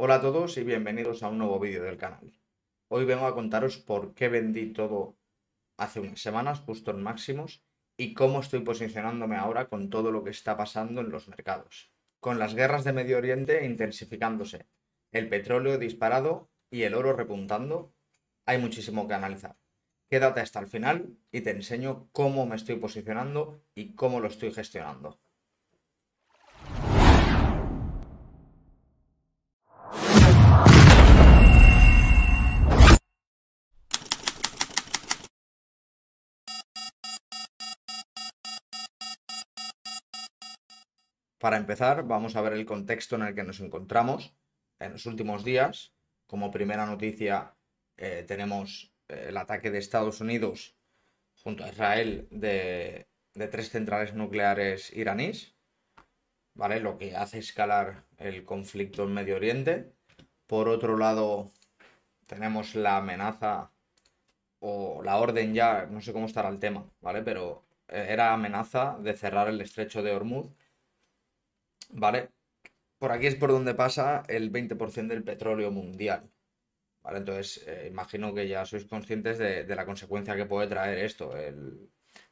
Hola a todos y bienvenidos a un nuevo vídeo del canal. Hoy vengo a contaros por qué vendí todo hace unas semanas, justo en máximos, y cómo estoy posicionándome ahora con todo lo que está pasando en los mercados. Con las guerras de Medio Oriente intensificándose, el petróleo disparado y el oro repuntando, hay muchísimo que analizar. Quédate hasta el final y te enseño cómo me estoy posicionando y cómo lo estoy gestionando. Para empezar, vamos a ver el contexto en el que nos encontramos en los últimos días. Como primera noticia, tenemos el ataque de Estados Unidos junto a Israel de 3 centrales nucleares iraníes, ¿vale? Lo que hace escalar el conflicto en Medio Oriente. Por otro lado, tenemos la amenaza o la orden ya, no sé cómo estará el tema, ¿vale? Pero era amenaza de cerrar el estrecho de Hormuz, ¿vale? Por aquí es por donde pasa el 20% del petróleo mundial, ¿vale? Entonces, imagino que ya sois conscientes de la consecuencia que puede traer esto,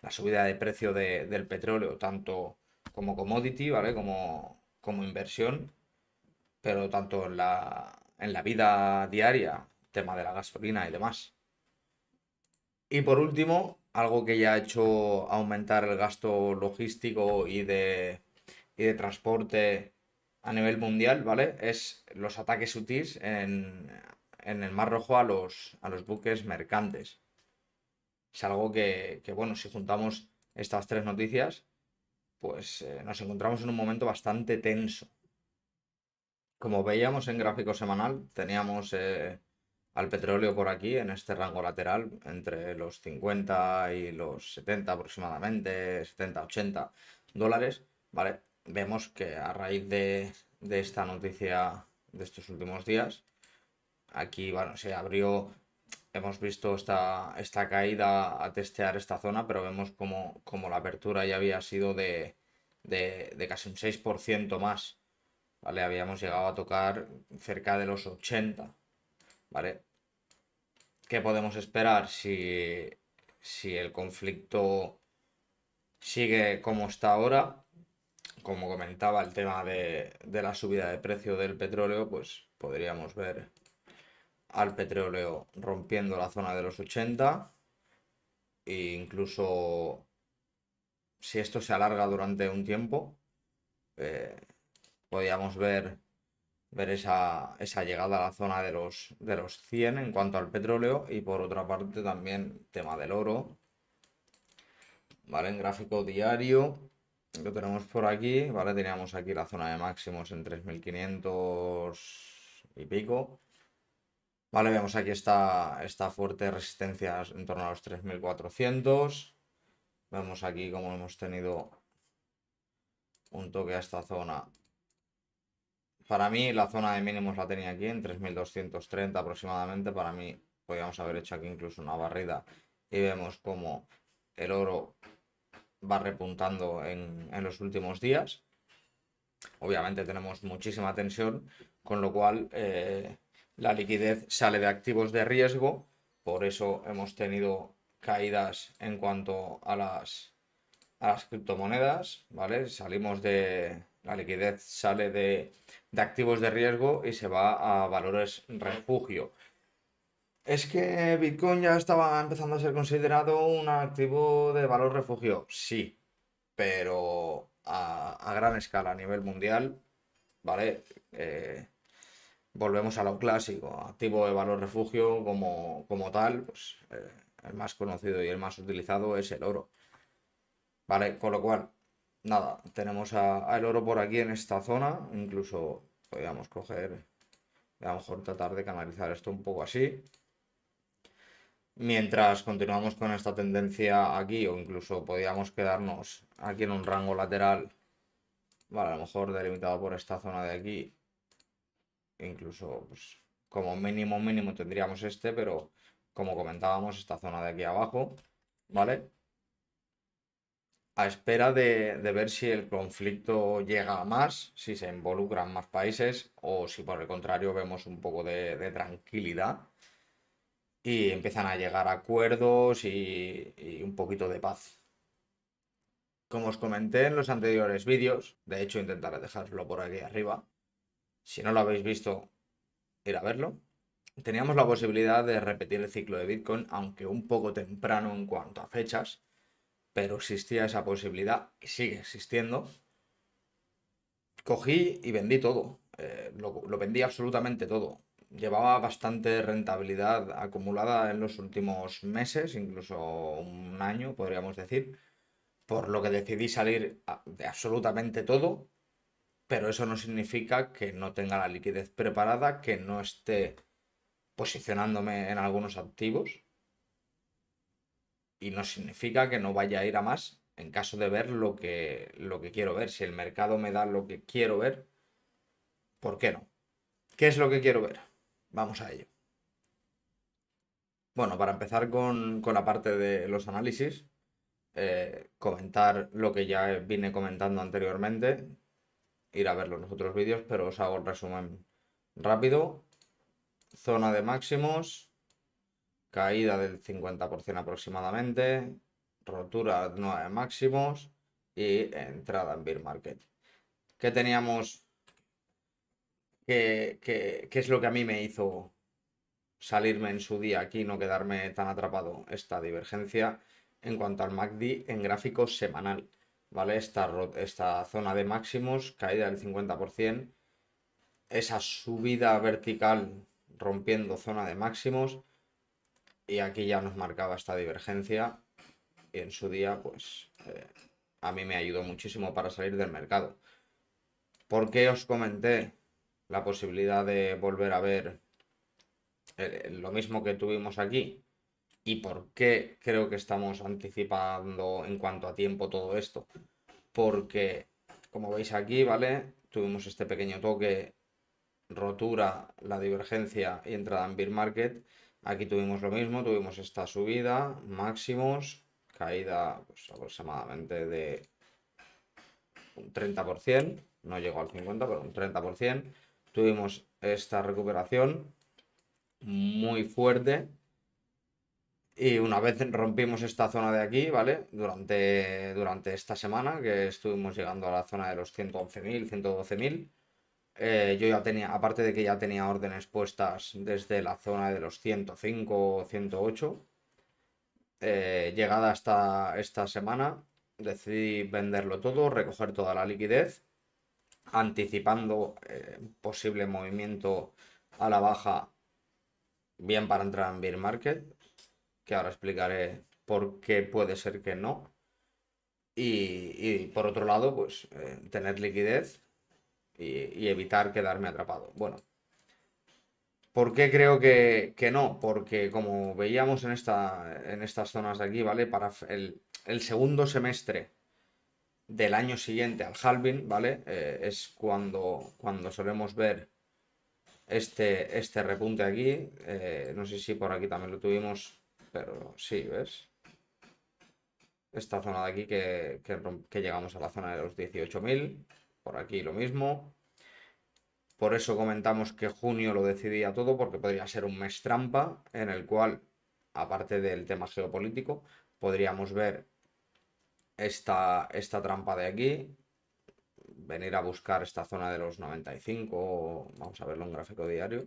la subida de precio del petróleo, tanto como commodity, ¿vale? Como inversión, pero tanto en la vida diaria, tema de la gasolina y demás. Y por último, algo que ya ha hecho aumentar el gasto logístico y de transporte a nivel mundial, ¿vale? Es los ataques UTIs en el Mar Rojo a los buques mercantes. Es algo que, bueno, si juntamos estas tres noticias, pues nos encontramos en un momento bastante tenso. Como veíamos en gráfico semanal, teníamos al petróleo por aquí en este rango lateral entre los 50 y los 70 aproximadamente, 70-80 dólares, ¿vale? Vemos que a raíz de esta noticia de estos últimos días, aquí, bueno, se abrió, hemos visto esta caída a testear esta zona, pero vemos como la apertura ya había sido de casi un 6% más, ¿vale? Habíamos llegado a tocar cerca de los 80, ¿vale? ¿Qué podemos esperar si el conflicto sigue como está ahora? Como comentaba, el tema de la subida de precio del petróleo, pues podríamos ver al petróleo rompiendo la zona de los 80 e incluso si esto se alarga durante un tiempo, eh, podríamos ver esa llegada a la zona de los 100 en cuanto al petróleo y por otra parte también tema del oro, ¿vale? En gráfico diario lo tenemos por aquí, ¿vale? Teníamos aquí la zona de máximos en 3500 y pico, ¿vale? Vemos aquí esta fuerte resistencia en torno a los 3400. Vemos aquí como hemos tenido un toque a esta zona. Para mí la zona de mínimos la tenía aquí en 3230 aproximadamente. Para mí podríamos haber hecho aquí incluso una barrida y vemos como el oro va repuntando en los últimos días. Obviamente tenemos muchísima tensión, con lo cual la liquidez sale de activos de riesgo. Por eso hemos tenido caídas en cuanto a las criptomonedas, ¿vale? La liquidez sale de activos de riesgo y se va a valores refugio. ¿Es que Bitcoin ya estaba empezando a ser considerado un activo de valor refugio? Sí, pero a gran escala, a nivel mundial, ¿vale? Volvemos a lo clásico, activo de valor refugio como tal, pues el más conocido y el más utilizado es el oro. Vale, con lo cual, nada, tenemos el oro por aquí en esta zona, incluso podríamos coger, a lo mejor tratar de canalizar esto un poco así. Mientras continuamos con esta tendencia aquí, o incluso podríamos quedarnos aquí en un rango lateral, vale, a lo mejor delimitado por esta zona de aquí, incluso pues, como mínimo tendríamos pero como comentábamos, esta zona de aquí abajo, ¿vale? a espera de ver si el conflicto llega a más, si se involucran más países o si por el contrario vemos un poco de tranquilidad y empiezan a llegar a acuerdos y un poquito de paz. Como os comenté en los anteriores vídeos, de hecho intentaré dejarlo por aquí arriba, si no lo habéis visto, ir a verlo. Teníamos la posibilidad de repetir el ciclo de Bitcoin, aunque un poco temprano en cuanto a fechas, pero existía esa posibilidad y sigue existiendo. Cogí y vendí todo, lo vendí absolutamente todo. Llevaba bastante rentabilidad acumulada en los últimos meses, incluso un año, podríamos decir, por lo que decidí salir de absolutamente todo, pero eso no significa que no tenga la liquidez preparada, que no esté posicionándome en algunos activos y no significa que no vaya a ir a más en caso de ver lo que quiero ver. Si el mercado me da lo que quiero ver, ¿por qué no? ¿Qué es lo que quiero ver? Vamos a ello. Bueno, para empezar con la parte de los análisis, comentar lo que ya vine comentando anteriormente, ir a ver los otros vídeos, pero os hago el resumen rápido. Zona de máximos, caída del 50% aproximadamente, rotura nueva de máximos y entrada en bear market. ¿Qué teníamos? ¿Qué es lo que a mí me hizo salirme en su día aquí, no quedarme tan atrapado? Esta divergencia en cuanto al MACD en gráfico semanal, ¿vale? Esta zona de máximos, caída del 50%, esa subida vertical rompiendo zona de máximos y aquí ya nos marcaba esta divergencia y en su día pues a mí me ayudó muchísimo para salir del mercado. ¿Por qué os comenté la posibilidad de volver a ver lo mismo que tuvimos aquí? ¿Y por qué creo que estamos anticipando en cuanto a tiempo todo esto? Porque, como veis aquí, ¿vale? Tuvimos este pequeño toque, rotura, la divergencia y entrada en bear market. Aquí tuvimos lo mismo, tuvimos esta subida, máximos, caída pues, aproximadamente de un 30%, no llegó al 50%, pero un 30%. Tuvimos esta recuperación muy fuerte y una vez rompimos esta zona de aquí, ¿vale? Durante esta semana que estuvimos llegando a la zona de los 111.000, 112.000, yo ya tenía, aparte de que ya tenía órdenes puestas desde la zona de los 105, 108, llegada hasta esta semana, decidí venderlo todo, recoger toda la liquidez anticipando posible movimiento a la baja, bien para entrar en bear market, que ahora explicaré por qué puede ser que no. Y por otro lado, pues tener liquidez y evitar quedarme atrapado. Bueno, ¿por qué creo que no? Porque como veíamos en estas zonas de aquí, ¿vale? Para el segundo semestre del año siguiente al halving, ¿vale? Es cuando solemos ver este repunte aquí. No sé si por aquí también lo tuvimos, pero sí, ¿ves? Esta zona de aquí que llegamos a la zona de los 18.000, por aquí lo mismo. Por eso comentamos que junio lo decidía todo, porque podría ser un mes trampa en el cual, aparte del tema geopolítico, podríamos ver esta trampa de aquí, venir a buscar esta zona de los 95, vamos a verlo en gráfico diario,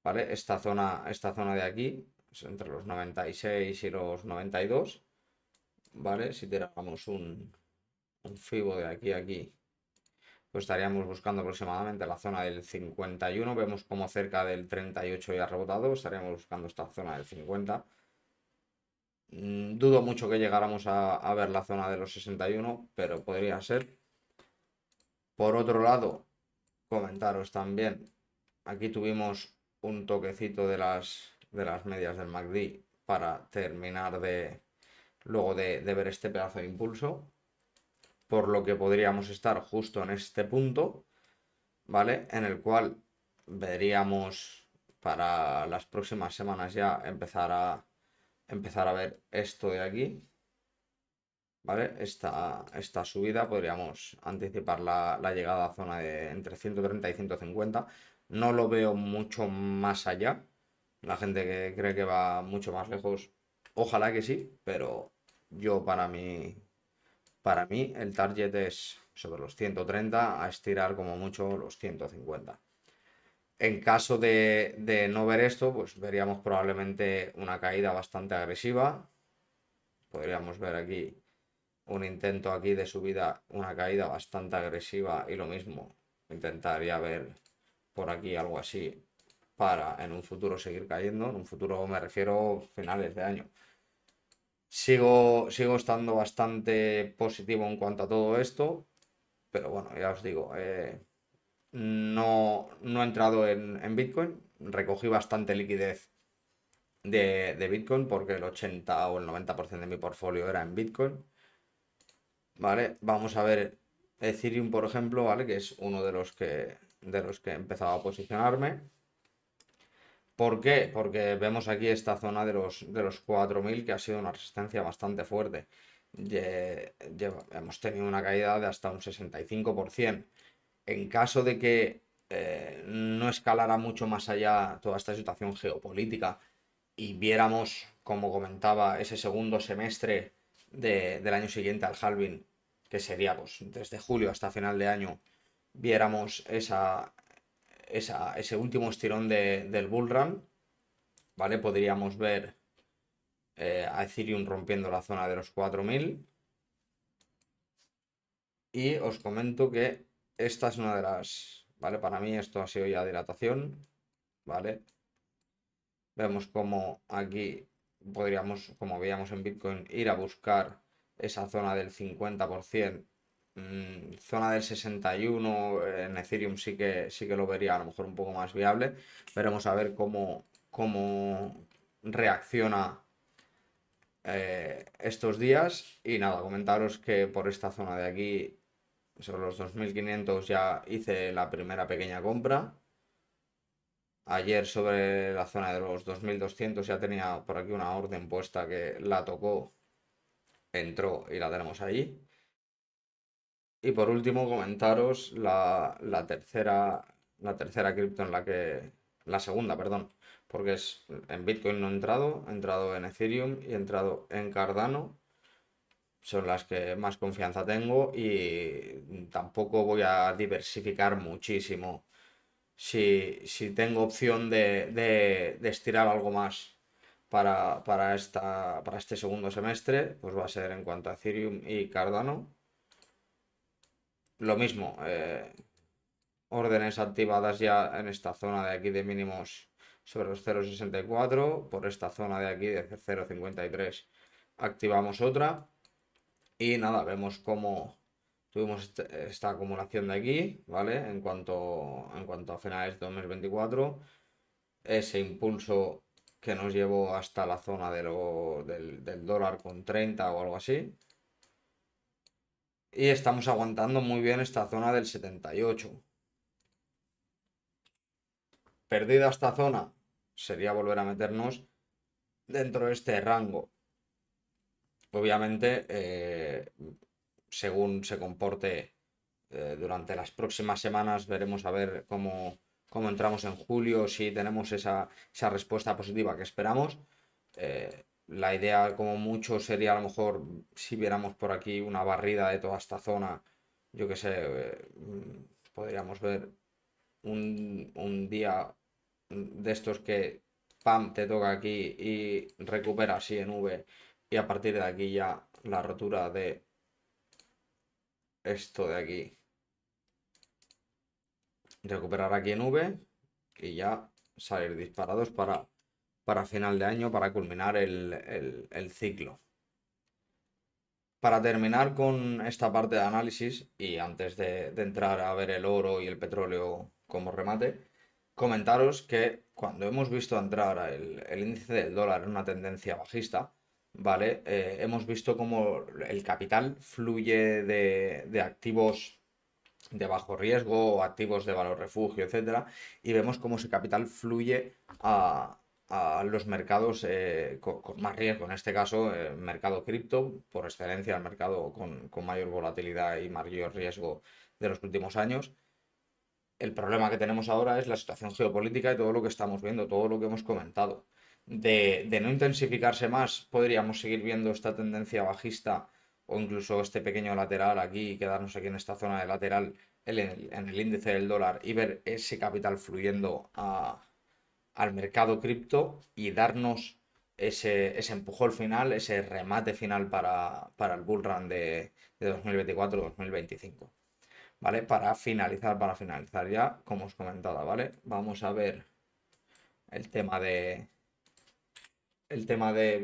¿vale? Esta zona de aquí, es entre los 96 y los 92, ¿vale? Si tiramos un FIBO de aquí a aquí, pues estaríamos buscando aproximadamente la zona del 51. Vemos como cerca del 38 ya ha rebotado, estaríamos buscando esta zona del 50. Dudo mucho que llegáramos a ver la zona de los 61, pero podría ser. Por otro lado, comentaros también, aquí tuvimos un toquecito de las medias del MACD para terminar luego de ver este pedazo de impulso, por lo que podríamos estar justo en este punto, ¿vale? En el cual veríamos para las próximas semanas ya empezar a ver esto de aquí, ¿vale? Esta subida podríamos anticipar la llegada a zona de entre 130 y 150. No lo veo mucho más allá. La gente que cree que va mucho más lejos, ojalá que sí, pero yo para mí el target es sobre los 130 a estirar como mucho los 150. En caso de no ver esto, pues veríamos probablemente una caída bastante agresiva. Podríamos ver aquí un intento aquí de subida, una caída bastante agresiva y lo mismo. Intentaría ver por aquí algo así para en un futuro seguir cayendo. En un futuro me refiero finales de año. Sigo estando bastante positivo en cuanto a todo esto, pero bueno, ya os digo, no he entrado en Bitcoin, recogí bastante liquidez de Bitcoin porque el 80 o el 90% de mi portfolio era en Bitcoin. ¿Vale? Vamos a ver Ethereum, por ejemplo, ¿vale? Que es uno de los que he empezado a posicionarme. ¿Por qué? Porque vemos aquí esta zona de los 4.000 que ha sido una resistencia bastante fuerte. Hemos tenido una caída de hasta un 65%. En caso de que no escalara mucho más allá toda esta situación geopolítica y viéramos, como comentaba, ese segundo semestre del año siguiente al halving, que sería pues desde julio hasta final de año, viéramos ese último estirón del bull run, ¿vale? Podríamos ver a Ethereum rompiendo la zona de los 4.000. Y os comento que esta es una de las, ¿vale? Para mí esto ha sido ya dilatación, ¿vale? Vemos como aquí podríamos, como veíamos en Bitcoin, ir a buscar esa zona del 50%, zona del 61%, en Ethereum sí que lo vería a lo mejor un poco más viable. Veremos a ver cómo reacciona estos días. Y nada, comentaros que por esta zona de aquí, sobre los 2.500, ya hice la primera pequeña compra. Ayer sobre la zona de los 2.200 ya tenía por aquí una orden puesta que la tocó, entró y la tenemos ahí. Y por último comentaros la tercera cripto la segunda, perdón, porque en Bitcoin no he entrado en Ethereum y he entrado en Cardano. Son las que más confianza tengo y tampoco voy a diversificar muchísimo. Si tengo opción de estirar algo más para este segundo semestre, pues va a ser en cuanto a Ethereum y Cardano. Lo mismo, órdenes activadas ya en esta zona de aquí de mínimos sobre los 0,64. Por esta zona de aquí de 0,53 activamos otra. Y nada, vemos cómo tuvimos esta acumulación de aquí, ¿vale? En cuanto a finales de 2024, ese impulso que nos llevó hasta la zona del dólar con 30 o algo así. Y estamos aguantando muy bien esta zona del 78. Perdida esta zona, sería volver a meternos dentro de este rango. Obviamente, según se comporte durante las próximas semanas, veremos a ver cómo entramos en julio, si tenemos esa respuesta positiva que esperamos. La idea, como mucho, sería a lo mejor si viéramos por aquí una barrida de toda esta zona, yo qué sé, podríamos ver un día de estos que, pam, te toca aquí y recupera así en V y a partir de aquí ya la rotura de esto de aquí, recuperar aquí en V y ya salir disparados para final de año, para culminar el ciclo. Para terminar con esta parte de análisis y antes de entrar a ver el oro y el petróleo como remate, comentaros que cuando hemos visto entrar el índice del dólar en una tendencia bajista, ¿vale? Hemos visto como el capital fluye de activos de bajo riesgo o activos de valor refugio, etcétera, y vemos cómo ese capital fluye a los mercados con más riesgo, en este caso el mercado cripto, por excelencia el mercado con mayor volatilidad y mayor riesgo de los últimos años. El problema que tenemos ahora es la situación geopolítica y todo lo que estamos viendo, todo lo que hemos comentado. De no intensificarse más, podríamos seguir viendo esta tendencia bajista o incluso este pequeño lateral aquí y quedarnos aquí en esta zona de lateral en el índice del dólar y ver ese capital fluyendo al mercado cripto y darnos ese empujón final, ese remate final para el bull run de 2024-2025. ¿Vale? Para finalizar ya, como os comentaba, ¿vale? Vamos a ver el tema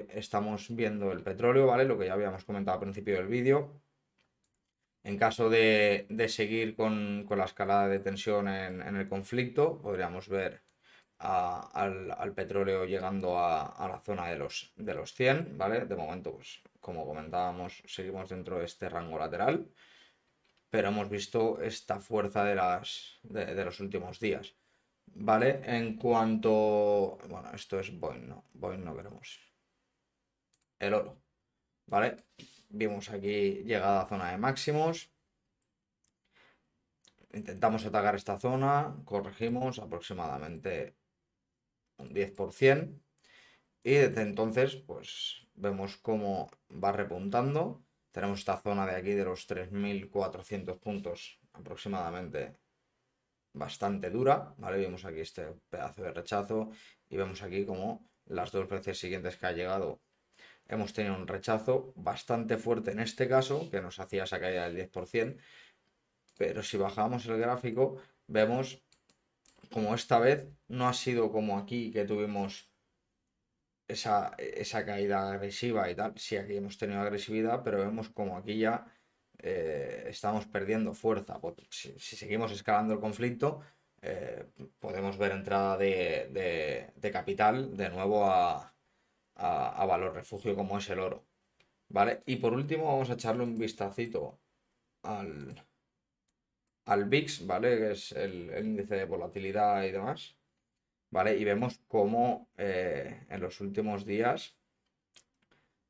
estamos viendo el petróleo, ¿vale? Lo que ya habíamos comentado al principio del vídeo. En caso de seguir con la escalada de tensión en el conflicto, podríamos ver al petróleo llegando a la zona de los 100, ¿vale? De momento, pues, como comentábamos, seguimos dentro de este rango lateral, pero hemos visto esta fuerza de los últimos días, ¿vale? En cuanto... Bueno, esto es Boeing, ¿no? Boeing no queremos. El oro, ¿vale? Vimos aquí llegada a zona de máximos. Intentamos atacar esta zona, corregimos aproximadamente un 10%. Y desde entonces, pues vemos cómo va repuntando. Tenemos esta zona de aquí de los 3.400 puntos aproximadamente bastante dura, ¿vale? Vemos aquí este pedazo de rechazo y vemos aquí como las dos veces siguientes que ha llegado hemos tenido un rechazo bastante fuerte en este caso, que nos hacía esa caída del 10%, pero si bajamos el gráfico vemos como esta vez no ha sido como aquí que tuvimos esa caída agresiva y tal. Sí, aquí hemos tenido agresividad, pero vemos como aquí ya estamos perdiendo fuerza. Si seguimos escalando el conflicto, podemos ver entrada de capital de nuevo a valor refugio como es el oro. ¿Vale? Y por último vamos a echarle un vistacito al VIX, ¿vale? Que es el índice de volatilidad y demás. ¿Vale? Y vemos cómo en los últimos días,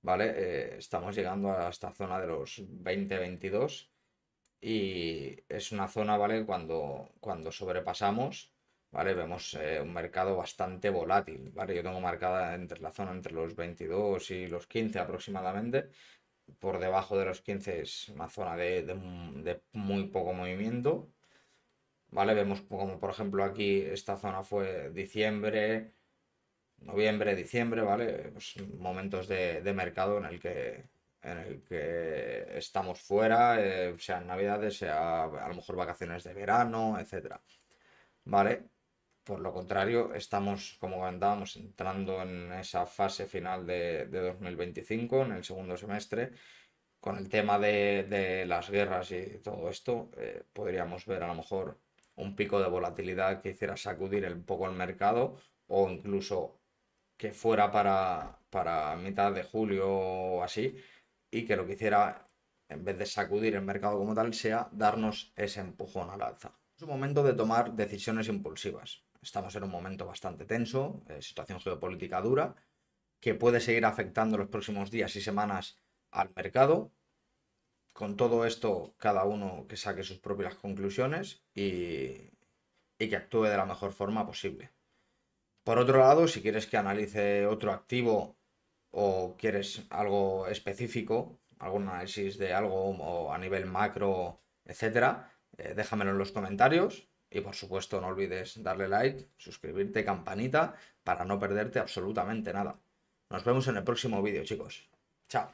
¿vale? Estamos llegando a esta zona de los 20-22 y es una zona, ¿vale? Cuando sobrepasamos, ¿vale? Vemos un mercado bastante volátil, ¿vale? Yo tengo marcada entre la zona entre los 22 y los 15 aproximadamente. Por debajo de los 15 es una zona de muy poco movimiento, ¿vale? Vemos como por ejemplo aquí esta zona fue diciembre, noviembre, diciembre, ¿vale? Pues momentos de mercado en el que estamos fuera, sean navidades, sea a lo mejor vacaciones de verano, etcétera, ¿vale? Por lo contrario, estamos, como comentábamos, entrando en esa fase final de 2025, en el segundo semestre, con el tema de las guerras y todo esto, podríamos ver a lo mejor un pico de volatilidad que hiciera sacudir un poco el mercado o incluso que fuera para mitad de julio o así y que lo que hiciera, en vez de sacudir el mercado como tal, sea darnos ese empujón al alza. Es un momento de tomar decisiones impulsivas. Estamos en un momento bastante tenso, situación geopolítica dura, que puede seguir afectando los próximos días y semanas al mercado. Con todo esto, cada uno que saque sus propias conclusiones y que actúe de la mejor forma posible. Por otro lado, si quieres que analice otro activo o quieres algo específico, algún análisis de algo o a nivel macro, etcétera, déjamelo en los comentarios y por supuesto no olvides darle like, suscribirte, campanita para no perderte absolutamente nada. Nos vemos en el próximo vídeo, chicos. Chao.